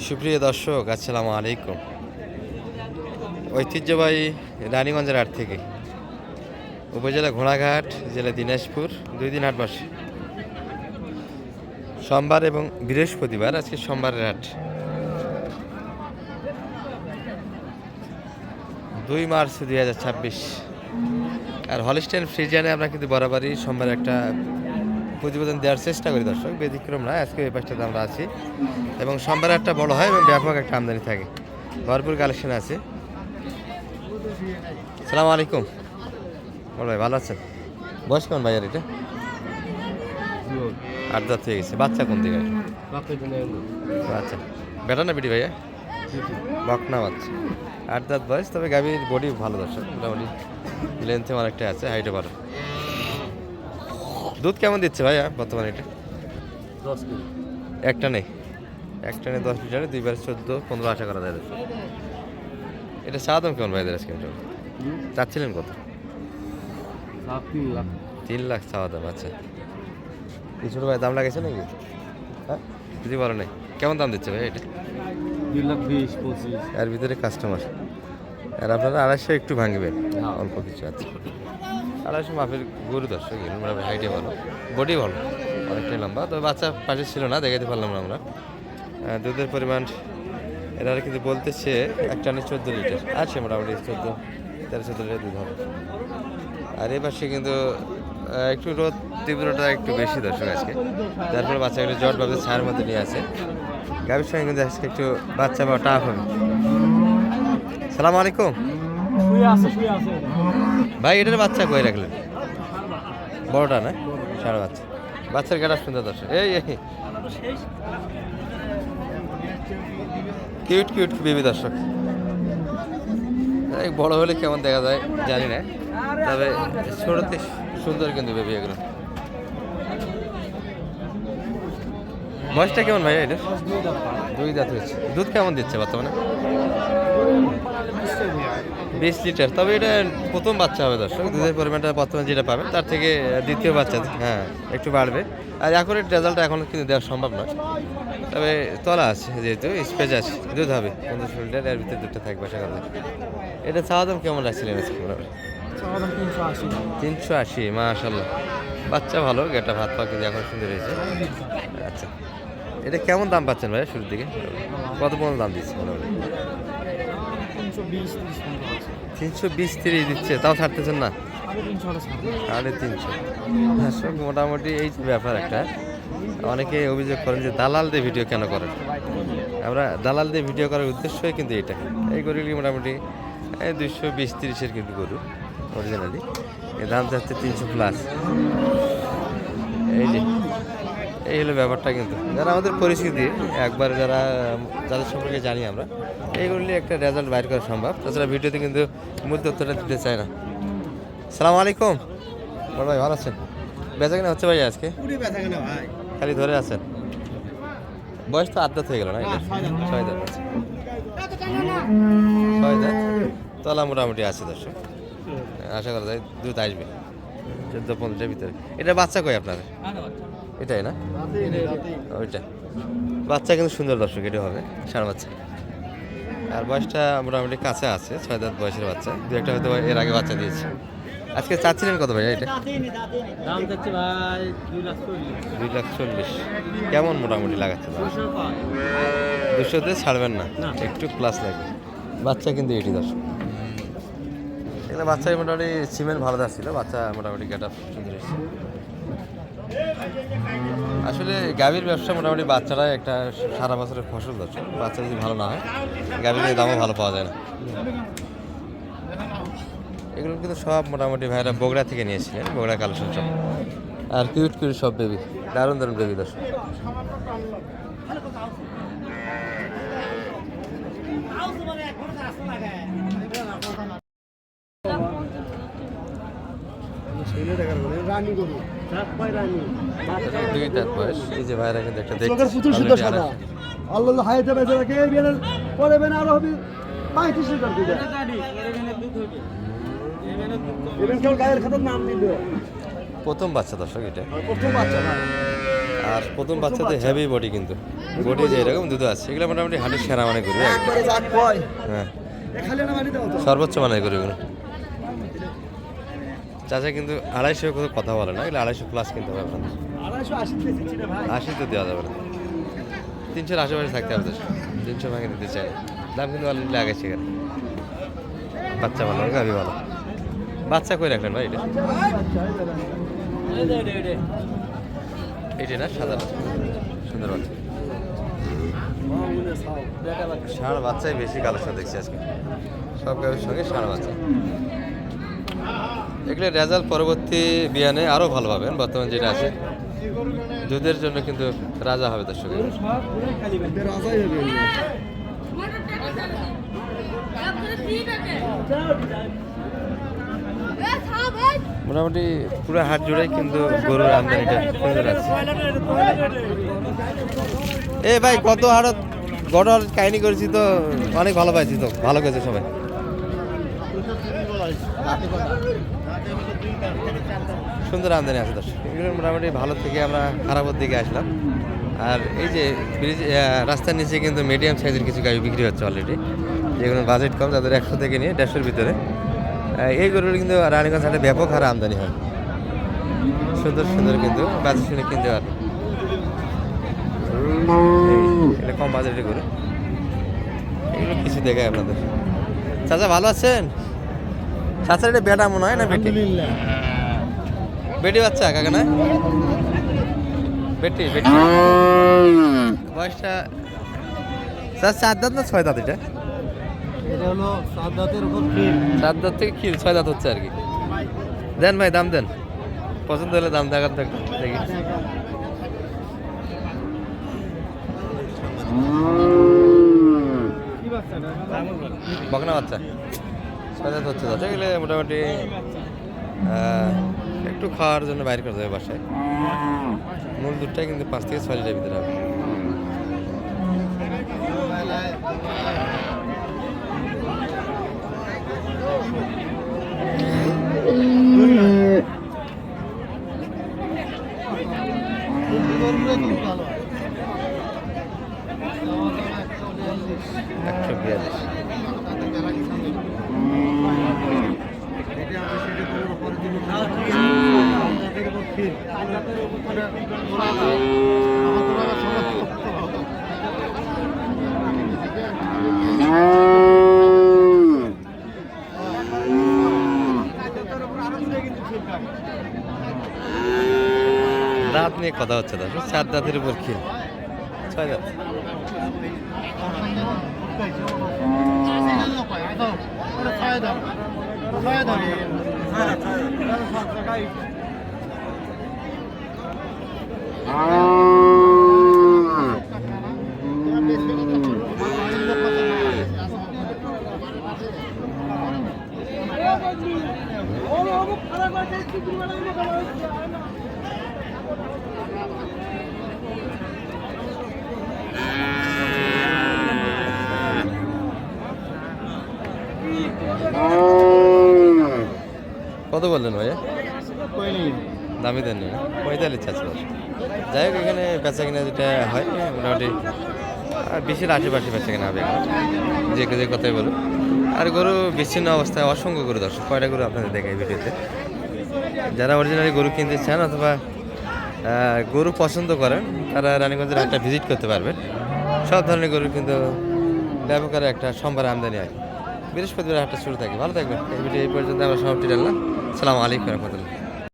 সুপ্রিয় দর্শক, আসসালামু আলাইকুম। ঐতিহ্যবাহী রানীগঞ্জের হাট থেকে, উপজেলা ঘোড়াঘাট, জেলা দিনাজপুর, 2 দিন হাট বসে। সোমবার এবং বৃহস্পতিবার, আজকে সোমবারের হাট। 2 মার্চ 2026। আর হলিস্টাইন ফ্রিজিয়ানে আমরা কিন্তু বরাবরই সোমবার একটা প্রতিবেদন দেওয়ার চেষ্টা করি দর্শক, ব্যতিক্রম নয়। আজকে এই পাশটাতে আমরা আছি এবং সোমবার একটা বড় হয় এবং ব্যাপক একটা আমদানি থাকে, ভরপুর কালেকশন আছে। সালাম আলাইকুম বল ভাই, ভালো আছেন? বয়স কেমন ভাইয়ার এটা? 8 দাঁত হয়ে গেছে। বাচ্চা কোন দিকে? আচ্ছা, বেটা না বিটি ভাইয়া? বকনা বাচ্চা, 8 দাঁত বয়স। তবে গাভীর বডি ভালো দর্শক, মোটামুটি লেন্থে অনেকটা আছে, হাইটে ভালো। দুধ কেমন দিচ্ছে ভাইয়া বর্তমানে এটা? 10 কেজি। একটা নেই, একটা নেই 10 লিটারে 2 বার 14-15 আশা করা যায় দর্শক। এটা চা দাম কেমন ভাইদের আজকে? চাচ্ছিলেন কত? 3 লাখ। 3 লাখ চাওয়া দাম। আচ্ছা, কিছু ভাই দাম লাগাইছে নাকি? হ্যাঁ, যদি বলো নাই কেমন দাম দিচ্ছে ভাই এটা? 2,20,25। এর ভিতরে কাস্টমার, আর আপনারা 250 একটু ভাঙবেন, অল্প কিছু আছে। 250 মাপের গরু দর্শক, মোটামুটি হাইটে ভালো, বডি ভালো, অনেকটাই লম্বা। তবে বাচ্চা পাশে ছিল না, দেখাতে পারলাম না আমরা। দুধের পরিমাণ এরা কিন্তু বলতেছে এক টানে 14 লিটার আছে, মোটামুটি 13-14 লিটার দুধ হবে। আর এ পাশে কিন্তু একটু রোদ তীব্রতা একটু বেশি দর্শক আজকে, যার ফলে বাচ্চাগুলো জট ভাবে ছায়ার মধ্যে নিয়ে আছে। গাভীর সঙ্গে কিন্তু আজকে একটু বাচ্চা পাওয়া টাফ হবে। সালাম আলাইকুম ভাই, এটার বাচ্চা কই রাখলেন? বড়টা না, সারা বাচ্চা। বাচ্চার গাটা সুন্দর দর্শক, এই কিউট কিউট বেবি দর্শক। বড় হলে কেমন দেখা যায় জানি না, তবে ছোটতে সুন্দর কিন্তু বেবি এগুলো। বয়সটা কেমন ভাই এটা? 2 দাঁত হয়েছে। দুধ কেমন দিচ্ছে বর্তমানে? 20 লিটার। তবে এটা প্রথম বাচ্চা হবে দর্শক, দুধের পরিমাণটা বর্তমানে যেটা পাবেন তার থেকে দ্বিতীয় বাচ্চা, হ্যাঁ, একটু বাড়বে। আর অ্যাকুরেট রেজাল্ট এখন কিন্তু দেওয়া সম্ভব নয়, তবে তলা আছে, যেহেতু স্পেস আছে, দুধ হবে 15 লিটার, এর ভিতরে দুধটা থাকবে আশা করা যায়। এটা চাওয়া দাম কেমন রাখছিলেন আজকে? 380। মাশাআল্লাহ, বাচ্চা ভালো, গেটা ভাত পা কিন্তু এখন সুন্দর হয়েছে। আচ্ছা, এটা কেমন দাম পাচ্ছেন ভাই শুরুর দিকে? কত পর্যন্ত দাম দিচ্ছে? 320-30 দিচ্ছে, তাও ছাড়তেছেন না? 350। মোটামুটি এই ব্যাপার একটা, অনেকে অভিযোগ করেন যে দালাল দিয়ে ভিডিও কেন করেন। আমরা দালাল দিয়ে ভিডিও করার উদ্দেশ্যই কিন্তু এটা। এই গরুগুলি মোটামুটি 220-30-এর কিন্তু গরু অরিজিনালি, এর দাম যাচ্ছে 300+। এই যে এই হলো ব্যাপারটা। কিন্তু যারা আমাদের পরিস্থিতি একবার যাদের সম্পর্কে জানি আমরা, এইগুলি একটা রেজাল্ট বাইর করা সম্ভব। তাছাড়া ভিডিওতে কিন্তু মূল তথ্যটা দিতে চায় না। সালাম আলাইকুম বড় ভাই, ভালো আছেন? বেচা কেনা হচ্ছে ভাই আজকে? খালি ধরে আছেন? বয়স তো 8 দাঁত হয়ে গেল না? এটা 6 দাঁত আছে। 6 দাঁত, তলা মোটামুটি আছে দর্শক, আশা করা যায় দুধ আসবে 14-15-এর ভিতরে। এটা বাচ্চা কই আপনার? এটাই না, ওইটা বাচ্চা কিন্তু সুন্দর দর্শক, এটা হবে সারা বাচ্চা। আর বয়সটা মোটামুটি কাছে আছে, 6 দাঁত বয়সের বাচ্চা। 2-একটা হয়তো এর আগে বাচ্চা দিয়েছে। আজকে চাচ্ছিলেন কত ভাই এটা? দাম যাচ্ছে ভাই 2,40,000। কেমন মোটামুটি লাগাচ্ছে? 200-তে ছাড়বেন না, একটু প্লাস লাগবে। বাচ্চা কিন্তু এটি দর্শক, এখানে বাচ্চা মোটামুটি সিমেন্ট ভালো ছিল, বাচ্চা মোটামুটি গেট আপ সুন্দর এসেছে। আসলে গাভীর ব্যবসা মোটামুটি বাচ্চারা একটা সারা বছরের ফসল দর্শক। বাচ্চা যদি ভালো না হয়, গাভীর দামও ভালো পাওয়া যায় না। এগুলো কিন্তু সব মোটামুটি ভাইরা বগুড়া থেকে নিয়েছিলেন, বগুড়া কালেকশন সব। আর কিউট কিউট সব বেবি, দারুণ দারুণ বেবি দর্শক। দুই দাঁত বয়স। এই যে ভাইরা কিন্তু একটা দেখছে আল্লাহ হায়াতে বেঁচে রাখে পরে বেনা আরো হবে 35 লিটার দুধ। এবেন কেউ গায়ের খাতার নাম দিল। প্রথম বাচ্চা দর্শক, এটা প্রথম বাচ্চা না। আর প্রথম বাচ্চাতে হেভি বডি, কিন্তু বডি যে এরকম দুধ আছে, এগুলো মোটামুটি হাটের সেরা মানে করবে। একবারে জাত কয় হ্যাঁ, খালি না মাটি দাও তো সর্বোচ্চ মানে করবে এগুলো। চাচা কিন্তু 250 কোনো কথা বলে না, এগুলো 250 প্লাস কিনতে হবে আপনাদের। 280 তে দিচ্ছি রে ভাই 80 তো দেওয়া যাবে না, 300 আশেপাশে থাকতে হবে। 300 ভাঙে দিতে চাই না। দাম কিন্তু অলরেডি আগে সেখানে। বাচ্চা ভালো, গাভি ভালো। বাচ্চা কই রাখলেন ভাই এটা? এটা না সাদা বাচ্চা, সুন্দর বাচ্চা। ষাঁড় বাচ্চাই বেশি কালেকশন দেখছি আজকে, সব গাভির সঙ্গে ষাঁড় বাচ্চা। এগুলো রেজাল্ট পরবর্তী বিয়ানে আরও ভালো পাবেন। বর্তমান যেটা আছে দুধের জন্য কিন্তু রাজা হবে দর্শকের। রাজাই হবে মোটামুটি পুরো হাট জুড়েই কিন্তু গরুর আমদানিটা সুন্দর আছে। এ ভাই কত হাটত গড় কাহিনী করেছি তো, অনেক ভালো পাইছি তো, ভালো করেছে সবাই। সুন্দর আমদানি আছে দর্শক, এগুলো মোটামুটি ভালো থেকে আমরা খারাপের দিকে আসলাম। আর এই যে ব্রিজ রাস্তার নিচে কিন্তু মিডিয়াম সাইজের কিছু গাড়ি বিক্রি হচ্ছে অলরেডি, যেগুলো বাজেট কম, তাদের 100 থেকে নিয়ে 150-এর ভিতরে। এই গরুগুলো কিন্তু রানীগঞ্জ হাটে ব্যাপক হারে আমদানি হয়, সুন্দর সুন্দর কিন্তু বাজেট শুনে কিনতে পারে। এটা কম বাজেটের গরু, এগুলো কিছু দেখায় আপনাদের। চাচা ভালো আছেন? চাচার এটা বেটা মনে হয় না বেটি? বেটি বাচ্চা কাকা না? বেটি বেটি। বয়সটা স্যার 4 দাঁত না 6 দাঁত? এটা এটা হলো 7 দাঁতের উপর ফিট। 7 দাঁত থেকে কি 6 দাঁত হচ্ছে আর কি। দেন ভাই, দাম দেন, পছন্দ হলে দাম দেখার দেখি। বকনা বাচ্চা 6 দাঁত হচ্ছে দাদা। এগুলো মোটামুটি একটু খাওয়ার জন্য বাইরে করে দেবে বাসায়। মূল দুধটাই কিন্তু 5 থেকে 6 লিটার ভিতরে হবে। দাঁত নিয়ে কথা হচ্ছে দর্শক, 4 দাঁতের উপর খেয়ে 6 দাঁত। কত বললেন ভাইয়া? দামি দেন না, 45 চাচ্ছে। যাই হোক, এখানে বেচা কিনা যেটা হয় মোটামুটি 20-এর আশেপাশে বেচা কিনা হবে যে যে কথাই বলুন। আর গরু বিচ্ছিন্ন অবস্থায় অসংখ্য গরু দর্শক, কয়টা গরু আপনাদের দেখাই ভিডিওতে। যারা অরিজিনালি গরু কিনতে চান অথবা গরু পছন্দ করেন, তারা রানীগঞ্জের হাটটা ভিজিট করতে পারবেন। সব ধরনের গরু কিন্তু ব্যাপক একটা সোমবার আমদানি হয়, বৃহস্পতিবার হাটটা শুরু থাকে। ভালো থাকবেন। এই ভিডিও এই পর্যন্ত আমরা সমাপ্তি জানলাম। আসসালামু আলাইকুম রহমতুল্লাহ।